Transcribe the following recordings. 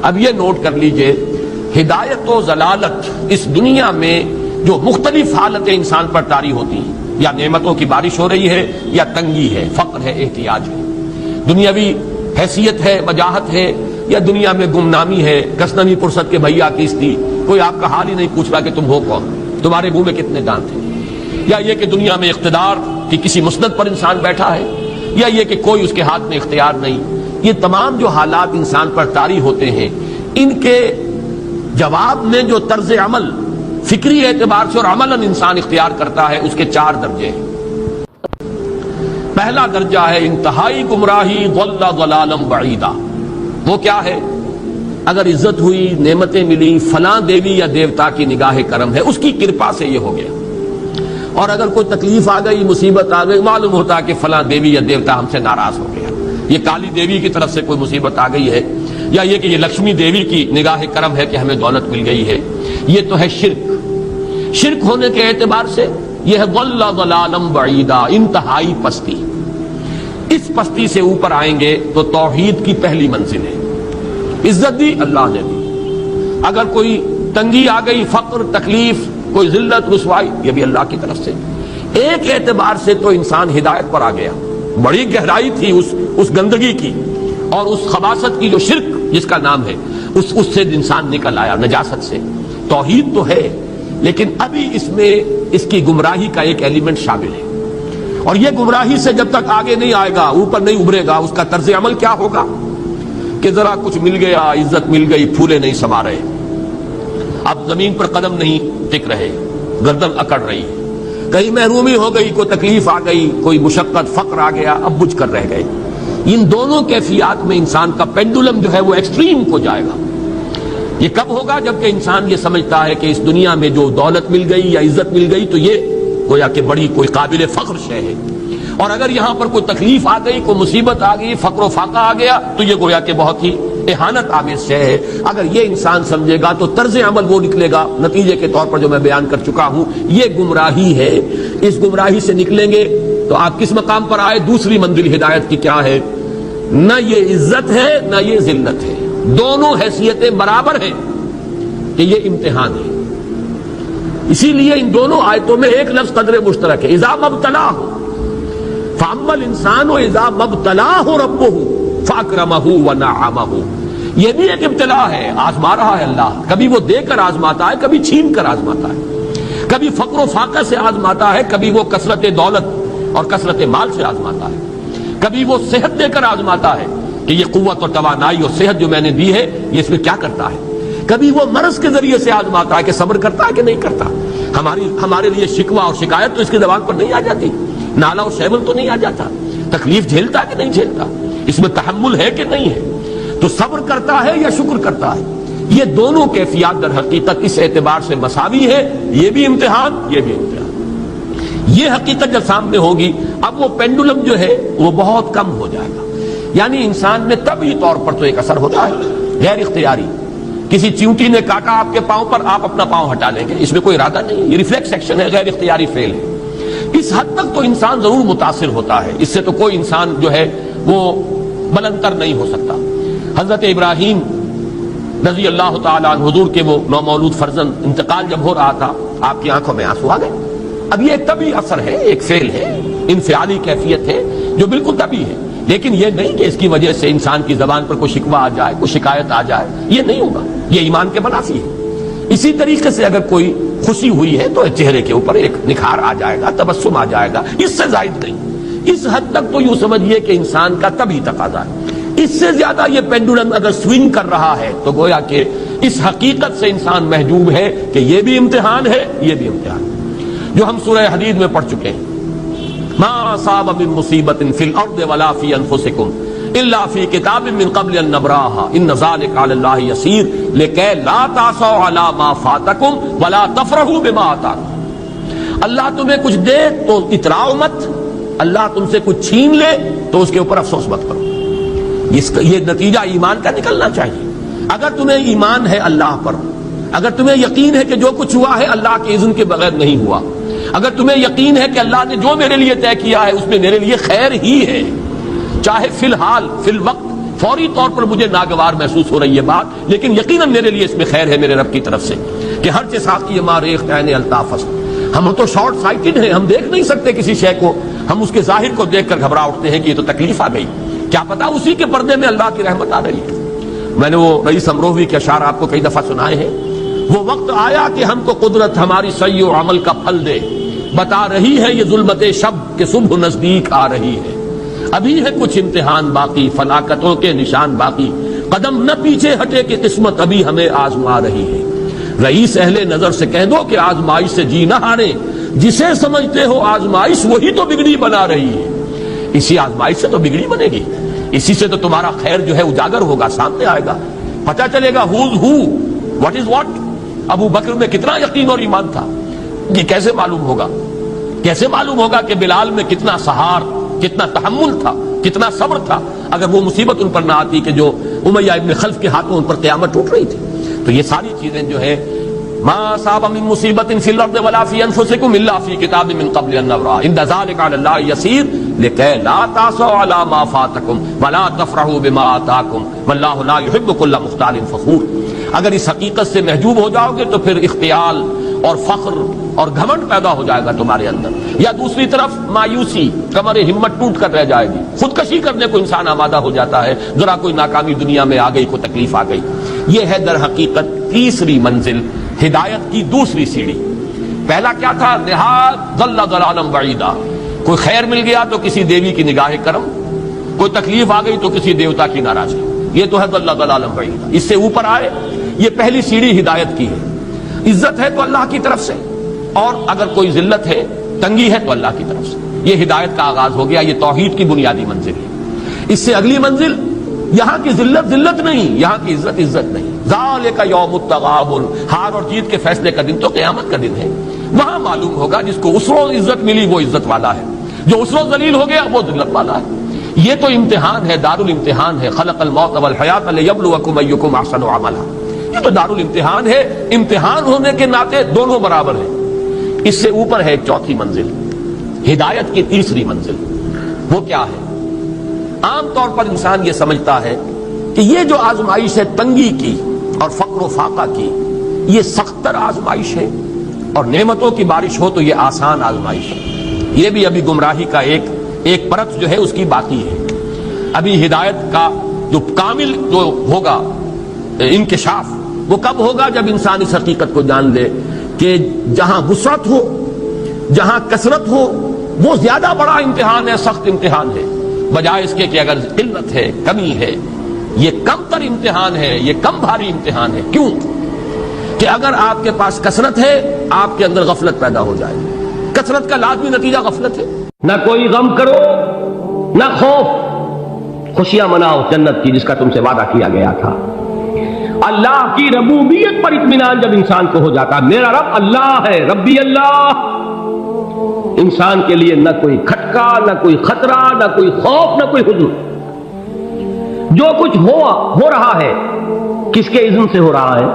اب یہ نوٹ کر لیجئے، ہدایت و ضلالت اس دنیا میں جو مختلف حالتیں انسان پر طاری ہوتی ہیں، یا نعمتوں کی بارش ہو رہی ہے، یا تنگی ہے، فقر ہے، احتیاج ہے، دنیاوی حیثیت ہے، وجاہت ہے، یا دنیا میں گمنامی ہے، کسنوی پرست کے بھیا کیس تھی، کوئی آپ کا حال ہی نہیں پوچھ رہا کہ تم ہو کون، تمہارے منہ میں کتنے دانت ہیں، یا یہ کہ دنیا میں اقتدار کی کسی مسند پر انسان بیٹھا ہے، یا یہ کہ کوئی اس کے ہاتھ میں اختیار نہیں، یہ تمام جو حالات انسان پر طاری ہوتے ہیں، ان کے جواب میں جو طرز عمل فکری اعتبار سے اور عملاً انسان اختیار کرتا ہے، اس کے 4 درجے ہیں۔ پہلا درجہ ہے انتہائی گمراہی، ضل ضلالا بعیدا۔ وہ کیا ہے؟ اگر عزت ہوئی، نعمتیں ملی، فلاں دیوی یا دیوتا کی نگاہ کرم ہے، اس کی کرپا سے یہ ہو گیا، اور اگر کوئی تکلیف آ گئی، مصیبت آ گئی، معلوم ہوتا ہے کہ فلاں دیوی یا دیوتا ہم سے ناراض ہو گیا، یہ کالی دیوی کی طرف سے کوئی مصیبت آ گئی ہے، یا یہ کہ یہ لکشمی دیوی کی نگاہ کرم ہے کہ ہمیں دولت مل گئی ہے۔ یہ تو ہے شرک۔ شرک ہونے کے اعتبار سے یہ ہے ضل ضلالا بعیدا، انتہائی پستی۔ اس پستی سے اوپر آئیں گے تو توحید کی پہلی منزل ہے۔ عزت دی اللہ نے دی، اگر کوئی تنگی آ گئی، فقر، تکلیف، کوئی ذلت، رسوائی، یہ بھی اللہ کی طرف سے۔ ایک اعتبار سے تو انسان ہدایت پر آ گیا، بڑی گہرائی تھی اس گندگی کی اور اس خباثت کی جو شرک جس کا نام ہے، اس سے انسان نکل آیا، نجاست سے۔ توحید تو ہے، لیکن ابھی اس میں اس کی گمراہی کا ایک ایلیمنٹ شامل ہے، اور یہ گمراہی سے جب تک آگے نہیں آئے گا، اوپر نہیں ابھرے گا، اس کا طرز عمل کیا ہوگا کہ ذرا کچھ مل گیا، عزت مل گئی، پھولے نہیں سما رہے، اب زمین پر قدم نہیں ٹک رہے، گردن اکڑ رہی، کہیں محرومی ہو گئی، کوئی تکلیف آ گئی، کوئی مشقت، فقر آ گیا، اب بجھ کر رہ گئے۔ ان دونوں کیفیات میں انسان کا پینڈولم جو ہے وہ ایکسٹریم کو جائے گا۔ یہ کب ہوگا؟ جبکہ انسان یہ سمجھتا ہے کہ اس دنیا میں جو دولت مل گئی یا عزت مل گئی تو یہ گویا کہ بڑی کوئی قابل فخر شے ہے، اور اگر یہاں پر کوئی تکلیف آ گئی، کوئی مصیبت آ گئی، فقر و فاقہ آ گیا تو یہ گویا کہ بہت ہی اہانت آمیز شے ہے۔ اگر یہ انسان سمجھے گا تو طرز عمل وہ نکلے گا، نتیجے کے طور پر جو میں بیان کر چکا ہوں، یہ گمراہی ہے۔ اس گمراہی سے نکلیں گے تو آپ کس مقام پر آئے؟ دوسری منزل ہدایت کی کیا ہے؟ نہ یہ عزت ہے نہ یہ ذلت ہے، دونوں حیثیتیں برابر ہیں کہ یہ امتحان ہے۔ اسی لیے ان دونوں آیتوں میں ایک لفظ قدر مشترک ہے، اذا مبتلاہ فاما الانسان اذا مبتلاہ ربہ فاکرمہ ونعمہ۔ یہ بھی ایک ابتلا ہے، آزما رہا ہے اللہ، کبھی وہ دے کر آزماتا ہے، کبھی چھین کر آزماتا ہے، کبھی فقر و فاقہ سے آزماتا ہے، کبھی وہ کثرت دولت اور کثرت مال سے آزماتا ہے، کبھی وہ صحت دے کر آزماتا ہے کہ یہ قوت اور توانائی اور صحت جو میں نے دی ہے یہ اس میں کیا کرتا ہے، کبھی وہ مرض کے ذریعے سے آزماتا ہے کہ صبر کرتا ہے کہ نہیں کرتا۔ ہمارے لیے شکوہ اور شکایت تو اس کی زبان پر نہیں آ جاتی، نالا اور شیول تو نہیں آ جاتا، تکلیف جھیلتا کہ نہیں جھیلتا، اس میں تحمل ہے کہ نہیں ہے، تو صبر کرتا ہے یا شکر کرتا ہے۔ یہ دونوں کیفیات در حقیقت اس اعتبار سے مساوی ہے، یہ بھی امتحان، یہ بھی امتحان۔ یہ حقیقت جب سامنے ہوگی، اب وہ پینڈولم جو ہے وہ بہت کم ہو جائے گا، یعنی انسان میں طبعی طور پر تو ایک اثر ہوتا ہے غیر اختیاری، کسی چیونٹی نے کاٹا آپ کے پاؤں پر، آپ اپنا پاؤں ہٹا لیں گے، اس میں کوئی ارادہ نہیں، یہ ریفلیکس ایکشن ہے، غیر اختیاری فعل ہے۔ اس حد تک تو انسان ضرور متاثر ہوتا ہے، اس سے تو کوئی انسان جو ہے وہ بلندتر نہیں ہو سکتا۔ حضرت ابراہیم رضی اللہ تعالیٰ عنہ، حضور کے وہ نومولود فرزند، انتقال جب ہو رہا تھا، آپ کی آنکھوں میں آنسو آ گئے۔ اب یہ ایک طبعی اثر ہے، ایک فعل ہے، انفعالی کیفیت ہے جو بالکل طبعی ہے، لیکن یہ نہیں کہ اس کی وجہ سے انسان کی زبان پر کوئی شکوہ آ جائے، کوئی شکایت آ جائے، یہ نہیں ہوگا، یہ ایمان کے منافی ہے۔ اسی طریقے سے اگر کوئی خوشی ہوئی ہے تو چہرے کے اوپر ایک نکھار آ جائے گا، تبسم آ جائے گا، اس سے زائد نہیں۔ اس حد تک تو یوں سمجھیے کہ انسان کا طبعی تقاضا ہے۔ اس سے زیادہ یہ پینڈولم اگر سوئنگ کر رہا ہے تو گویا کہ اس حقیقت سے انسان محجوب ہے کہ یہ بھی امتحان ہے، یہ بھی امتحان ہے، جو ہم سورہ حدید میں پڑھ چکے ہیں۔ ما اصاب من مصیبت فی الارض ولا فی انفسکم الا فی کتاب من قبل ان نبراها ان ذلک علی اللہ یسیر لکی لا تعصوا علی ما فاتکم ولا تفرحوا بما آتاکم۔ اللہ تمہیں کچھ دے تو اتراؤ مت، اللہ تم سے کچھ چھین لے تو اس کے اوپر افسوس مت کرو۔ یہ نتیجہ ایمان کا نکلنا چاہیے۔ اگر تمہیں ایمان ہے اللہ پر، اگر تمہیں یقین ہے کہ جو کچھ ہوا ہے اللہ کے اذن کے بغیر نہیں ہوا، اگر تمہیں یقین ہے کہ اللہ نے جو میرے لیے طے کیا ہے اس میں میرے لیے خیر ہی ہے، چاہے فی الحال، فی الوقت، فوری طور پر مجھے ناگوار محسوس ہو رہی ہے بات، لیکن یقیناً میرے لیے اس میں خیر ہے میرے رب کی طرف سے کہ ہر ساقی ما ریخت عین الطافس. ہم تو شارٹ سائٹڈ ہیں، ہم دیکھ نہیں سکتے کسی شے کو، ہم اس کے ظاہر کو دیکھ کر گھبرا اٹھتے ہیں کہ یہ تو تکلیف آ گئی، کیا پتا اسی کے پردے میں اللہ کی رحمت آ رہی ہے. میں نے وہ رئیس امروہوی کے اشعار آپ کو کئی دفعہ سنائے ہیں. وہ وقت آیا کہ ہم کو قدرت ہماری سعی و عمل کا پھل دے، بتا رہی ہے یہ ظلمت شب کہ صبح نزدیک آ رہی ہے. ابھی ہے کچھ امتحان باقی، فلاکتوں کے نشان باقی، قدم نہ پیچھے ہٹے کہ قسمت ابھی ہمیں آزما رہی ہے. رئیس اہل نظر سے کہہ دو کہ آزمائش سے جی نہ ہارے، جسے سمجھتے ہو آزمائش وہی تو بگڑی بنا رہی ہے. اسی آزمائش سے تو بگڑی بنے گی، اسی سے تو تمہارا خیر جو ہے اجاگر ہوگا، سامنے آئے گا، پتہ چلے گا who's who, what is what. ابو بکر میں کتنا یقین اور ایمان تھا، یہ کیسے معلوم ہوگا؟ کیسے معلوم ہوگا کہ بلال میں کتنا سہار، کتنا تحمل تھا، کتنا صبر تھا، اگر وہ مصیبت ان پر نہ آتی کہ جو امیہ ابن خلف کے ہاتھوں ان پر قیامت ٹوٹ رہی تھی. تو یہ ساری چیزیں جو ہے ما اصاب من مصیبت فی الارض ولا فی انفسکم الا فی کتاب من قبل ان نبرأ ان ذلک علی اللہ یسیر لکی لا تأسوا علی ما فاتکم ولا تفرحوا بما آتاکم واللہ لا یحب کل مختال فخور. اگر اس حقیقت سے محجوب ہو جاؤ گے تو پھر اختیال اور فخر اور گھمنڈ پیدا ہو جائے گا تمہارے اندر، یا دوسری طرف مایوسی، کمر ہمت ٹوٹ کر رہ جائے گی، خودکشی کرنے کو انسان آمادہ ہو جاتا ہے ذرا کوئی ناکامی دنیا میں آ گئی، کوئی تکلیف آ گئی. یہ ہے در حقیقت تیسری منزل، ہدایت کی دوسری سیڑھی. پہلا کیا تھا؟ نہایت ضل ضلالا بعیدا، کوئی خیر مل گیا تو کسی دیوی کی نگاہ کرم، کوئی تکلیف آ گئی تو کسی دیوتا کی ناراضگی، یہ تو ہے ضل ضلالا بعیدا. اس سے اوپر آئے، یہ پہلی سیڑھی ہدایت کی ہے. عزت ہے تو اللہ کی طرف سے، اور اگر کوئی ذلت ہے، تنگی ہے تو اللہ کی طرف سے. یہ ہدایت کا آغاز ہو گیا، یہ توحید کی بنیادی منزل ہے. اس سے اگلی منزل، یہاں کی ذلت ذلت نہیں، یہاں کی عزت عزت نہیں. ذالک یوم التغابن، ہار اور جیت کے فیصلے کا دن تو قیامت کا دن ہے. وہاں معلوم ہوگا جس کو اس روز عزت ملی وہ عزت والا ہے، جو اس روز ذلیل ہو گیا وہ ذلت والا ہے. یہ تو امتحان ہے، دارالامتحان ہے. خلق الموت والحیات لیبلوکم ایکم احسن عملا، یہ تو دارالامتحان ہے. امتحان ہونے کے ناطے دونوں برابر ہیں. اس سے اوپر ہے ایک چوتھی منزل، ہدایت کی تیسری منزل. وہ کیا ہے؟ عام طور پر انسان یہ سمجھتا ہے کہ یہ جو آزمائش ہے تنگی کی اور فقر و فاقہ کی، یہ سخت تر آزمائش ہے، اور نعمتوں کی بارش ہو تو یہ آسان آزمائش ہے. یہ بھی ابھی گمراہی کا ایک پرت جو ہے اس کی باقی ہے. ابھی ہدایت کا جو کامل جو ہوگا انکشاف وہ کب ہوگا؟ جب انسان اس حقیقت کو جان لے کہ جہاں وسعت ہو، جہاں کثرت ہو، وہ زیادہ بڑا امتحان ہے، سخت امتحان ہے، بجائے اس کے کہ اگر قلت ہے، کمی ہے، یہ کم تر امتحان ہے، یہ کم بھاری امتحان ہے. کیوں کہ اگر آپ کے پاس کثرت ہے آپ کے اندر غفلت پیدا ہو جائے گی. کثرت کا لازمی نتیجہ غفلت ہے. نہ کوئی غم کرو نہ خوف، خوشیاں مناؤ جنت کی جس کا تم سے وعدہ کیا گیا تھا. اللہ کی ربوبیت پر اطمینان جب انسان کو ہو جاتا، میرا رب اللہ ہے، ربی اللہ، انسان کے لیے نہ کوئی کھٹکا، نہ کوئی خطرہ، نہ کوئی خوف، نہ کوئی حزن. جو کچھ ہو رہا ہے کس کے اذن سے ہو رہا ہے؟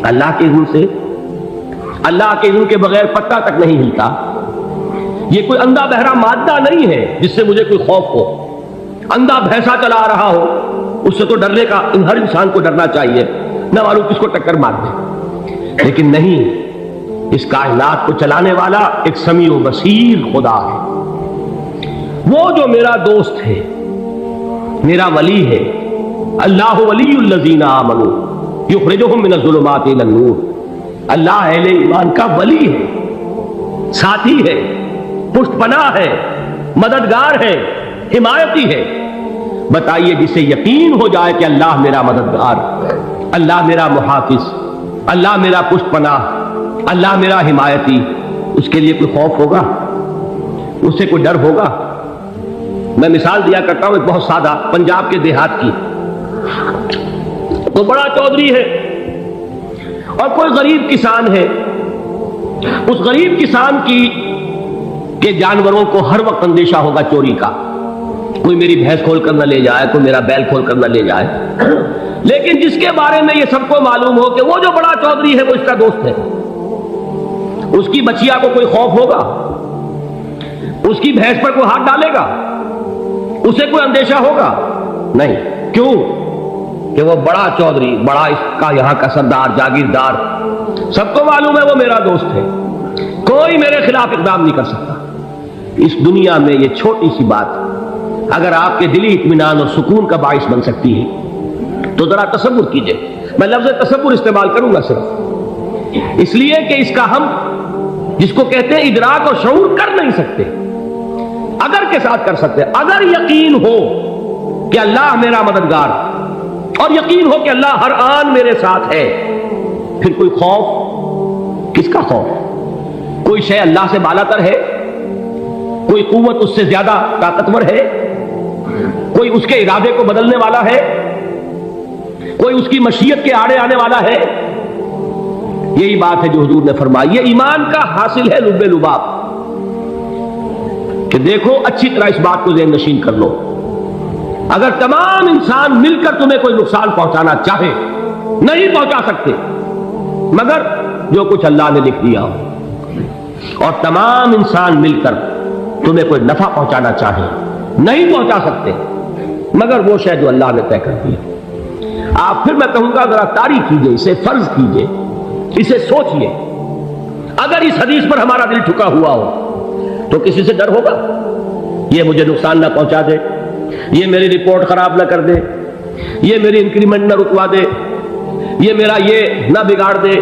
اللہ کے اذن سے. اللہ کے اذن کے بغیر پتہ تک نہیں ہلتا. یہ کوئی اندھا بہرا مادہ نہیں ہے جس سے مجھے کوئی خوف ہو. اندھا بھینسا چلا رہا ہو اس سے تو ڈرنے کا ہر انسان کو ڈرنا چاہیے، نہ معلوم کس کو ٹکر مار دے. لیکن نہیں، اس کائنات کو چلانے والا ایک سمیع و بصیر خدا ہے. وہ جو میرا دوست ہے، میرا ولی ہے. اللہ ولی الذین آمنوا یخرجہم من الظلمات الی النور. اللہ اہل ایمان کا ولی ہے، ساتھی ہے، پشت پناہ ہے، مددگار ہے، حمایتی ہے. بتائیے جسے یقین ہو جائے کہ اللہ میرا مددگار، اللہ میرا محافظ، اللہ میرا پشت پناہ، اللہ میرا حمایتی، اس کے لیے کوئی خوف ہوگا؟ اس سے کوئی ڈر ہوگا؟ میں مثال دیا کرتا ہوں ایک بہت سادہ، پنجاب کے دیہات کی. تو بڑا چودھری ہے اور کوئی غریب کسان ہے. اس غریب کسان کی کہ جانوروں کو ہر وقت اندیشہ ہوگا چوری کا، کوئی میری بھینس کھول کر نہ لے جائے، کوئی میرا بیل کھول کر نہ لے جائے. لیکن جس کے بارے میں یہ سب کو معلوم ہو کہ وہ جو بڑا چودھری ہے وہ اس کا دوست ہے، اس کی بچیا کو کوئی خوف ہوگا؟ اس کی بھینس پر کوئی ہاتھ ڈالے گا؟ اسے کوئی اندیشہ ہوگا؟ نہیں. کیوں؟ کہ وہ بڑا چودھری، بڑا اس کا یہاں کا سردار، جاگیردار، سب کو معلوم ہے وہ میرا دوست ہے، کوئی میرے خلاف اقدام نہیں کر سکتا۔ اس دنیا میں یہ چھوٹی سی بات اگر آپ کے دلی اطمینان اور سکون کا باعث بن سکتی ہے تو ذرا تصور کیجئے۔ میں لفظ تصور استعمال کروں گا صرف اس لیے کہ اس کا ہم جس کو کہتے ہیں ادراک اور شعور کر نہیں سکتے، اگر کے ساتھ کر سکتے۔ اگر یقین ہو کہ اللہ میرا مددگار اور یقین ہو کہ اللہ ہر آن میرے ساتھ ہے، پھر کوئی خوف؟ کس کا خوف؟ کوئی شے اللہ سے بالا تر ہے؟ کوئی قوت اس سے زیادہ طاقتور ہے؟ کوئی اس کے ارادے کو بدلنے والا ہے؟ کوئی اس کی مشیت کے آڑے آنے والا ہے؟ یہی بات ہے جو حضور نے فرمائی۔ یہ ایمان کا حاصل ہے لب لباب، کہ دیکھو اچھی طرح اس بات کو ذہن نشین کر لو، اگر تمام انسان مل کر تمہیں کوئی نقصان پہنچانا چاہے نہیں پہنچا سکتے، مگر جو کچھ اللہ نے لکھ دیا ہو، اور تمام انسان مل کر تمہیں کوئی نفع پہنچانا چاہے نہیں پہنچا سکتے، مگر وہ شے جو اللہ نے طے کر دی۔ آپ پھر میں کہوں گا ذرا تاریخ کیجئے، اسے فرض کیجئے، اسے سوچئے، اگر اس حدیث پر ہمارا دل ٹھکا ہوا ہو تو کسی سے ڈر ہوگا؟ یہ مجھے نقصان نہ پہنچا دے، یہ میری رپورٹ خراب نہ کر دے، یہ میری انکریمنٹ نہ رکوا دے، یہ میرا یہ نہ بگاڑ دے،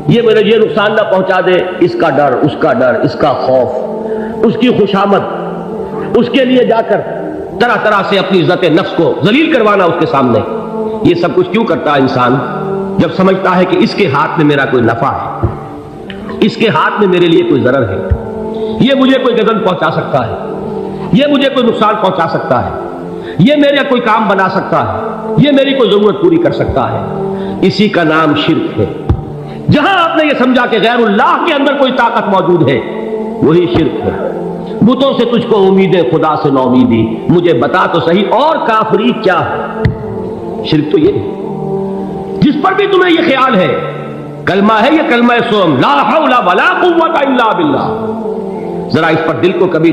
یہ میرے یہ نقصان نہ پہنچا دے۔ اس کا ڈر، اس کا ڈر، اس کا خوف، اس کی خوشامد، اس کے لیے جا کر طرح طرح سے اپنی عزت نفس کو ذلیل کروانا اس کے سامنے، یہ سب کچھ کیوں کرتا ہے انسان؟ جب سمجھتا ہے کہ اس کے ہاتھ میں میرا کوئی نفع ہے، اس کے ہاتھ میں میرے لیے کوئی ضرر ہے، یہ مجھے کوئی غضب پہنچا سکتا ہے، یہ مجھے کوئی نقصان پہنچا سکتا ہے، یہ میرا کوئی کام بنا سکتا ہے، یہ میری کوئی ضرورت پوری کر سکتا ہے، اسی کا نام شرک ہے۔ جہاں آپ نے یہ سمجھا کہ غیر اللہ کے اندر کوئی طاقت موجود ہے، وہی شرک ہے۔ بتوں سے تجھ کو امیدیں، خدا سے نو امیدی، مجھے بتا تو صحیح اور کافری کیا ہے؟ شرک تو یہ ہے جس پر بھی تمہیں یہ خیال ہے، کلمہ ہے یہ کلمہ سوم، لا حول ولا قوت الا باللہ، ذرا اس پر دل کو کبھی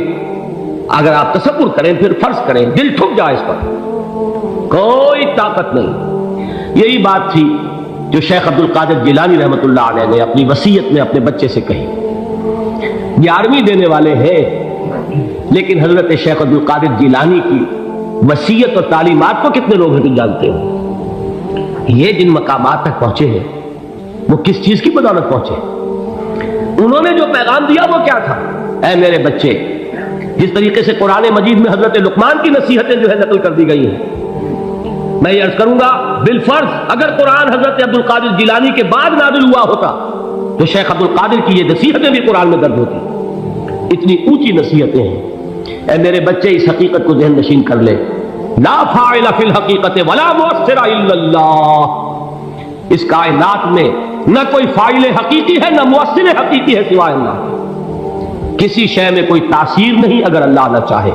اگر آپ تصور کریں، پھر فرض کریں، دل ٹھک جائے اس پر، کوئی طاقت نہیں۔ یہی بات تھی جو شیخ عبد القادر جیلانی رحمۃ اللہ علیہ نے اپنی وصیت میں اپنے بچے سے کہی۔ 11ویں دینے والے ہیں، لیکن حضرت شیخ عبد القادر جیلانی کی وصیت اور تعلیمات کو کتنے لوگ نہیں جانتے ہیں؟ یہ جن مقامات تک پہنچے ہیں وہ کس چیز کی بدولت پہنچے؟ انہوں نے جو پیغام دیا وہ کیا تھا؟ اے میرے بچے، جس طریقے سے قرآن مجید میں حضرت لقمان کی نصیحتیں جو ہے نقل کر دی گئی ہیں، میں یہ عرض کروں گا بالفرض اگر قرآن حضرت عبد القادر جیلانی کے بعد نازل ہوا ہوتا تو شیخ عبد القادر کی یہ نصیحتیں بھی قرآن میں درج ہوتی۔ اتنی اونچی نصیحتیں ہیں۔ اے میرے بچے، اس حقیقت کو ذہن نشین کر لے، لا فاعل فی الحقیقت ولا مؤثر الا اللہ، اس کائنات میں نہ کوئی فاعل حقیقی ہے نہ مؤثر حقیقی ہے سوائے اللہ۔ کسی شے میں کوئی تاثیر نہیں اگر اللہ نہ چاہے،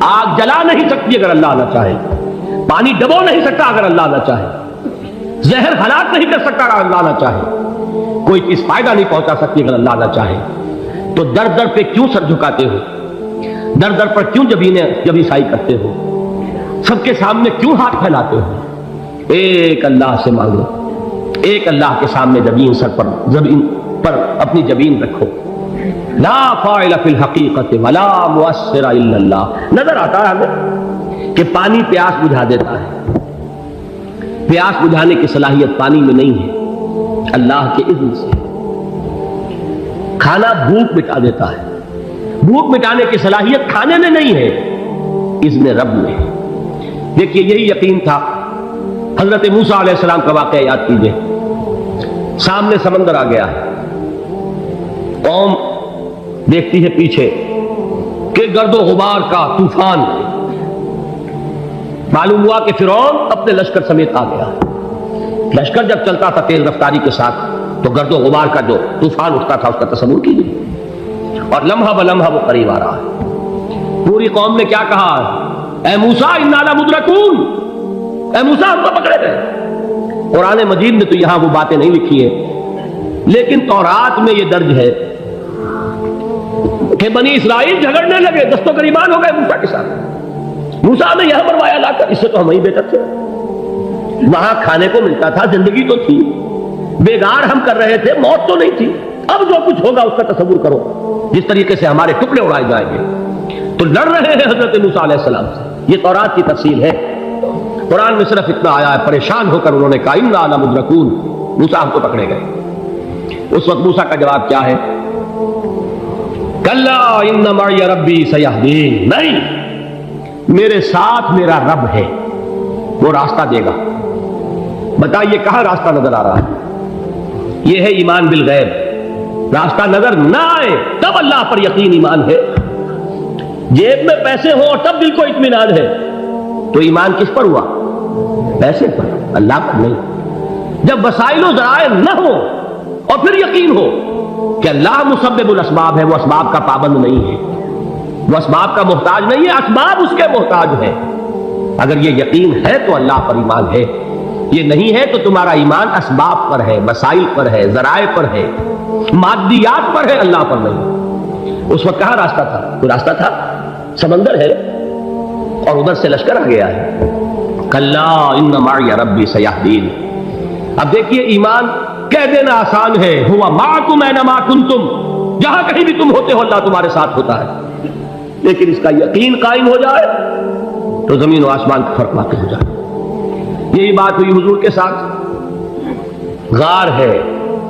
آگ جلا نہیں سکتی اگر اللہ نہ چاہے، پانی ڈبو نہیں سکتا اگر اللہ نہ چاہے، زہر ہلاک نہیں کر سکتا اگر اللہ نہ چاہے، کوئی چیز فائدہ نہیں پہنچا سکتی اگر اللہ نہ چاہے۔ تو در در پہ کیوں سر جھکاتے ہو؟ در در پر کیوں جبیں سائی کرتے ہو؟ سب کے سامنے کیوں ہاتھ پھیلاتے ہو؟ ایک اللہ سے مانگو، ایک اللہ کے سامنے زمین پر اپنی جبین رکھو۔ لا فاعل فی الحقیقت ولا مؤثر الا اللہ۔ نظر آتا ہے ہمیں کہ پانی پیاس بجھا دیتا ہے، پیاس بجھانے کی صلاحیت پانی میں نہیں ہے، اللہ کے اذن سے۔ کھانا بھوک مٹا دیتا ہے، بھوک مٹانے کی صلاحیت کھانے میں نہیں ہے، اذن رب میں۔ دیکھیے یہی یقین تھا حضرت موسیٰ علیہ السلام کا واقعہ یاد کیجئے۔ سامنے سمندر آ گیا ہے، قوم دیکھتی ہے پیچھے کہ گرد و غبار کا طوفان، معلوم ہوا کہ فرعون اپنے لشکر سمیت آ گیا۔ لشکر جب چلتا تھا تیز رفتاری کے ساتھ تو گرد و غبار کا جو طوفان اٹھتا تھا اس کا تصور کیجیے، اور لمحہ بلمحہ وہ قریب آ رہا ہے۔ پوری قوم نے کیا کہا؟ اے موسیٰ انا لمدرکون، اے موسیٰ ہم تو پکڑے گئے۔ قرآن مجید میں تو یہاں وہ باتیں نہیں لکھی ہیں، لیکن تورات میں یہ درج ہے کہ بنی اسرائیل جھگڑنے لگے، دست و گریبان ہو گئے موسیٰ کے ساتھ۔ موسیٰ نے یہاں مروایا لا کر، اس سے تو ہم وہیں بہتر تھے، وہاں کھانے کو ملتا تھا، زندگی تو تھی، بیگار ہم کر رہے تھے، موت تو نہیں تھی۔ اب جو کچھ ہوگا اس کا تصور کرو، جس طریقے سے ہمارے ٹکڑے اڑائے جائیں گے۔ تو لڑ رہے ہیں حضرت موسیٰ علیہ السلام سے، یہ تورات کی تفصیل ہے۔ قرآن میں صرف اتنا آیا ہے، پریشان ہو کر انہوں نے کہا انا لمدرکون، موسیٰ ہم تو پکڑے گئے۔ اس وقت موسیٰ کا جواب کیا ہے؟ کلا ان معی ربی سیہدین، نہیں، میرے ساتھ میرا رب ہے، وہ راستہ دے گا۔ بتائیے کہاں راستہ نظر آ رہا ہے؟ یہ ہے ایمان بالغیب۔ راستہ نظر نہ آئے تب اللہ پر یقین ایمان ہے، جیب میں پیسے ہوں اور تب دل کو اطمینان ہے، تو ایمان کس پر ہوا؟ پیسے پر، اللہ پر نہیں۔ جب وسائل و ذرائع نہ ہو اور پھر یقین ہو کہ اللہ مسبب الاسباب ہے، وہ اسباب کا پابند نہیں ہے، وہ اسباب کا محتاج نہیں ہے، اسباب اس کے محتاج ہے۔ اگر یہ یقین ہے تو اللہ پر ایمان ہے، یہ نہیں ہے تو تمہارا ایمان اسباب پر ہے، وسائل پر ہے، ذرائع پر ہے، مادیات پر ہے، اللہ پر نہیں۔ اس وقت کہاں راستہ تھا؟ کوئی راستہ تھا؟ سمندر ہے اور ادھر سے لشکر آ گیا ہے۔ کلا ان معی ربی سیہدین۔ اب دیکھیے ایمان کہہ دینا آسان ہے، ہوا معکم اینما کنتم، جہاں کہیں بھی تم ہوتے ہو اللہ تمہارے ساتھ ہوتا ہے، لیکن اس کا یقین قائم ہو جائے تو زمین و آسمان کا فرق واقع ہو جائے۔ یہی بات ہوئی حضور کے ساتھ۔ غار ہے،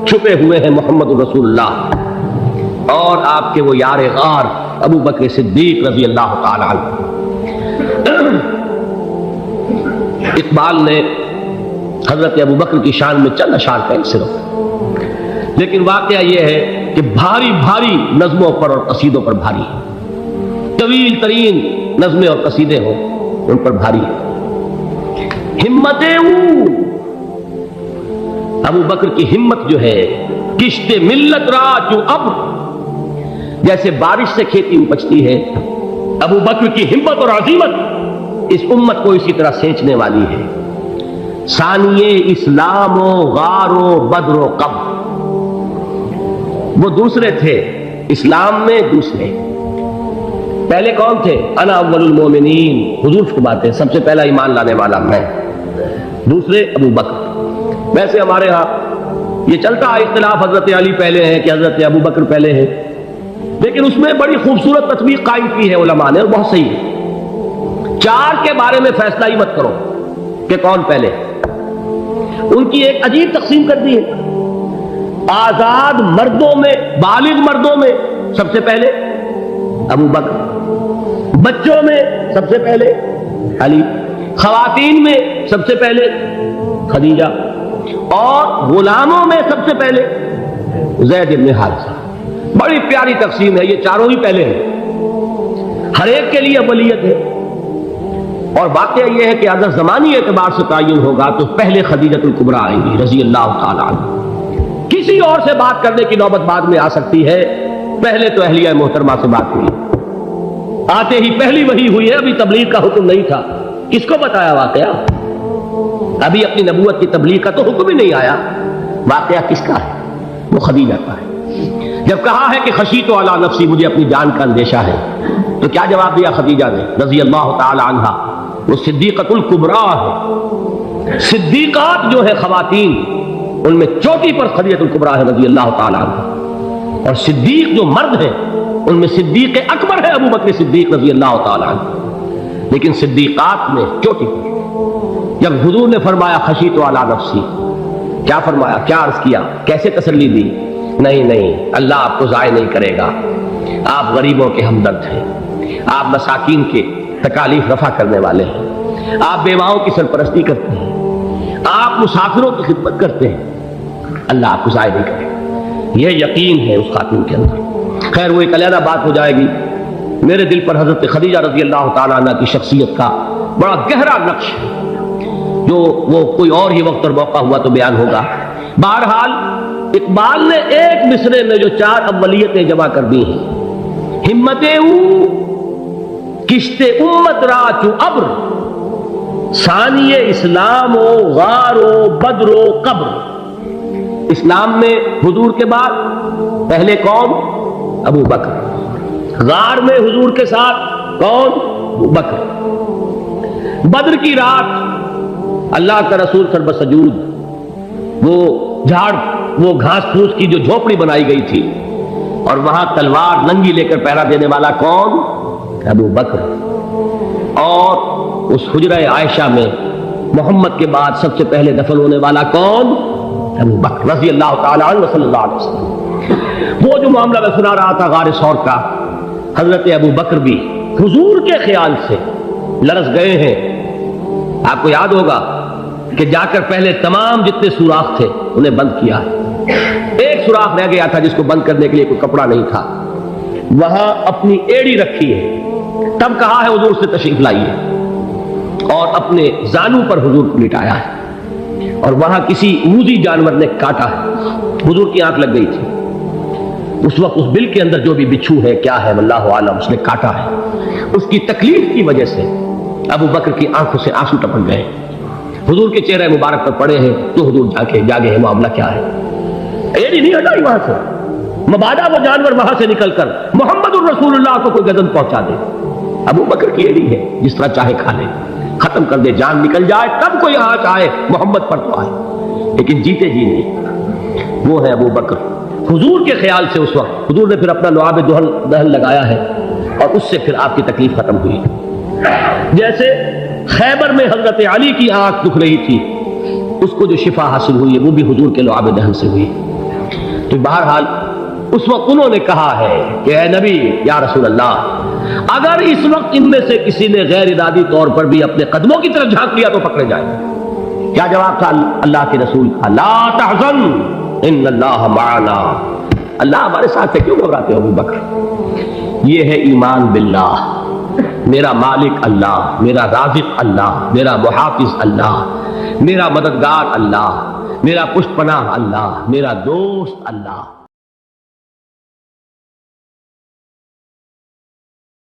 چھپے ہوئے ہیں محمد رسول اللہ اور آپ کے وہ یار غار ابو بکر صدیق رضی اللہ تعالی عنہ۔ اقبال نے حضرت ابو بکر کی شان میں چند اشعار کہیں صرف، لیکن واقعہ یہ ہے کہ بھاری بھاری نظموں پر اور قصیدوں پر بھاری ہے، طویل ترین نظمیں اور قصیدے ہوں ان پر بھاری ہے۔ ہمتیں ابو بکر کی ہمت جو ہے، کشت ملت را جو ابر، جیسے بارش سے کھیتی اپجتی ہے، ابو بکر کی ہمت اور عزیمت اس امت کو اسی طرح سینچنے والی ہے۔ ثانیے اسلام و غار و بدر و قبر، وہ دوسرے تھے اسلام میں، دوسرے پہلے کون تھے؟ انا اول المومنین، حضور فرماتے ہیں سب سے پہلا ایمان لانے والا میں، دوسرے ابو بکر۔ ویسے ہمارے ہاں یہ چلتا ہے اختلاف، حضرت علی پہلے ہیں کہ حضرت ابو بکر پہلے ہیں، لیکن اس میں بڑی خوبصورت تطبیق قائم کی ہے علماء نے اور بہت صحیح ہے۔ چار کے بارے میں فیصلہ ہی مت کرو کہ کون پہلے، ان کی ایک عجیب تقسیم کر دی ہے۔ آزاد مردوں میں، بالغ مردوں میں سب سے پہلے ابو بکر، بچوں میں سب سے پہلے علی، خواتین میں سب سے پہلے خدیجہ، اور غلاموں میں سب سے پہلے زید بن حارثہ۔ بڑی پیاری تقسیم ہے، یہ چاروں ہی پہلے ہیں، ہر ایک کے لیے اولیت ہے۔ اور واقعہ یہ ہے کہ اگر زمانی اعتبار سے تعین ہوگا تو پہلے خدیجۃ الکبریٰ آئیں گی رضی اللہ تعالی عنہ، کسی اور سے بات کرنے کی نوبت بعد میں آ سکتی ہے، پہلے تو اہلیہ محترمہ سے بات ہوئی، آتے ہی پہلی وحی ہوئی ہے، ابھی تبلیغ کا حکم نہیں تھا۔ کس کو بتایا واقعہ؟ ابھی اپنی نبوت کی تبلیغ کا تو حکم ہی نہیں آیا، واقعہ کس کا ہے؟ وہ خدیجہ کا ہے۔ جب کہا ہے کہ خشیت علی نفسی، مجھے اپنی جان کا اندیشہ ہے، تو کیا جواب دیا خدیجہ نے رضی اللہ تعالی عنہا؟ وہ صدیقۃ الکبریٰ ہے، صدیقات جو ہے خواتین ان میں چوٹی پر خدیجۃ الکبریٰ ہے رضی اللہ تعالی عنہ، اور صدیق جو مرد ہیں ان میں صدیق اکبر ہے ابو بکر صدیق رضی اللہ تعالی عنہ، لیکن صدیقات میں چوٹی پر۔ جب حضور نے فرمایا خشیت علی نفسی، کیا فرمایا، کیا عرض کیا، کیسے تسلی دی؟ نہیں نہیں، اللہ آپ کو ضائع نہیں کرے گا، آپ غریبوں کے ہمدرد ہیں، آپ مساکین کے تکالیف رفع کرنے والے ہیں، آپ بیواؤں کی سرپرستی کرتے ہیں، آپ مسافروں کی خدمت کرتے ہیں، اللہ آپ کو ضائع نہیں کرے گا۔ یہ یقین ہے اس خاتون کے اندر۔ خیر وہ ایک علیحدہ بات ہو جائے گی۔ میرے دل پر حضرت خدیجہ رضی اللہ تعالیٰ عنہ کی شخصیت کا بڑا گہرا نقش ہے، جو وہ کوئی اور ہی وقت اور موقع ہوا تو بیان ہوگا۔ بہرحال اقبال نے ایک مصرے میں جو چار اولیتیں جمع کر دی ہیں، ہمتیں کشت امت را چو ابر، ثانی اسلام و غار و بدر و قبر۔ اسلام میں حضور کے بعد پہلے کون؟ ابو بکر۔ غار میں حضور کے ساتھ کون؟ ابو بکر۔ بدر کی رات اللہ کا رسول سرب سجود، وہ جھاڑ، وہ گھاس پھوس کی جو جھوپڑی بنائی گئی تھی، اور وہاں تلوار ننگی لے کر پہرا دینے والا کون؟ ابو بکر. اور اس حجرہ عائشہ میں محمد کے بعد سب سے پہلے دفن ہونے والا کون؟ ابو بکر رضی اللہ تعالی عنہ صلی اللہ علیہ وسلم. وہ جو معاملہ میں سنا رہا تھا غار ثور کا، حضرت ابو بکر بھی حضور کے خیال سے لرز گئے ہیں. آپ کو یاد ہوگا کہ جا کر پہلے تمام جتنے سوراخ تھے انہیں بند کیا ہے. ایک سوراخ رہ گیا تھا جس کو بند کرنے کے لیے کوئی کپڑا نہیں تھا، وہاں اپنی ایڑی رکھی ہے. تب کہا ہے حضور سے تشریف لائیے، اور اپنے زانو پر حضور کو لٹایا ہے، اور وہاں کسی موذی جانور نے کاٹا ہے. حضور کی آنکھ لگ گئی تھی اس وقت. اس بل کے اندر جو بھی بچھو ہے کیا ہے واللہ عالم، اس نے کاٹا ہے. اس کی تکلیف کی وجہ سے ابو بکر کی آنکھوں سے آنسو ٹپک گئے. حضور کے چہرے مبارک پر پڑے ہیں تو حضور جاگے ہیں، معاملہ کیا ہے؟ ایڑی نہیں ہٹائی وہاں سے، مبادا وہ جانور وہاں سے نکل کر محمد الرسول اللہ کو کوئی گزن پہنچا دے. ابو بکر کی ایڑی ہے، جس طرح چاہے کھا لے، ختم کر دے، جان نکل جائے تب کوئی آنچ آئے محمد پر تو آئے، لیکن جیتے جی نہیں. وہ ہے ابو بکر. حضور کے خیال سے اس وقت حضور نے پھر اپنا لعاب دہن لگایا ہے، اور اس سے پھر آپ کی تکلیف ختم ہوئی. جیسے خیبر میں حضرت علی کی آنکھ دکھ رہی تھی، اس کو جو شفا حاصل ہوئی ہے وہ بھی حضور کے لعاب دہن سے ہوئی. تو بہرحال اس وقت انہوں نے کہا ہے کہ اے نبی یا رسول اللہ، اگر اس وقت ان میں سے کسی نے غیر ارادی طور پر بھی اپنے قدموں کی طرف جھانک لیا تو پکڑے جائیں. کیا جواب تھا اللہ کے رسول کا؟ لا تحزن ان اللہ معنا. اللہ ہمارے ساتھ ہے، کیوں گھبراتے ہو ابو بکر؟ یہ ہے ایمان باللہ. میرا مالک اللہ، میرا رازق اللہ، میرا محافظ اللہ، میرا مددگار اللہ، میرا پشت پناہ اللہ، میرا دوست اللہ.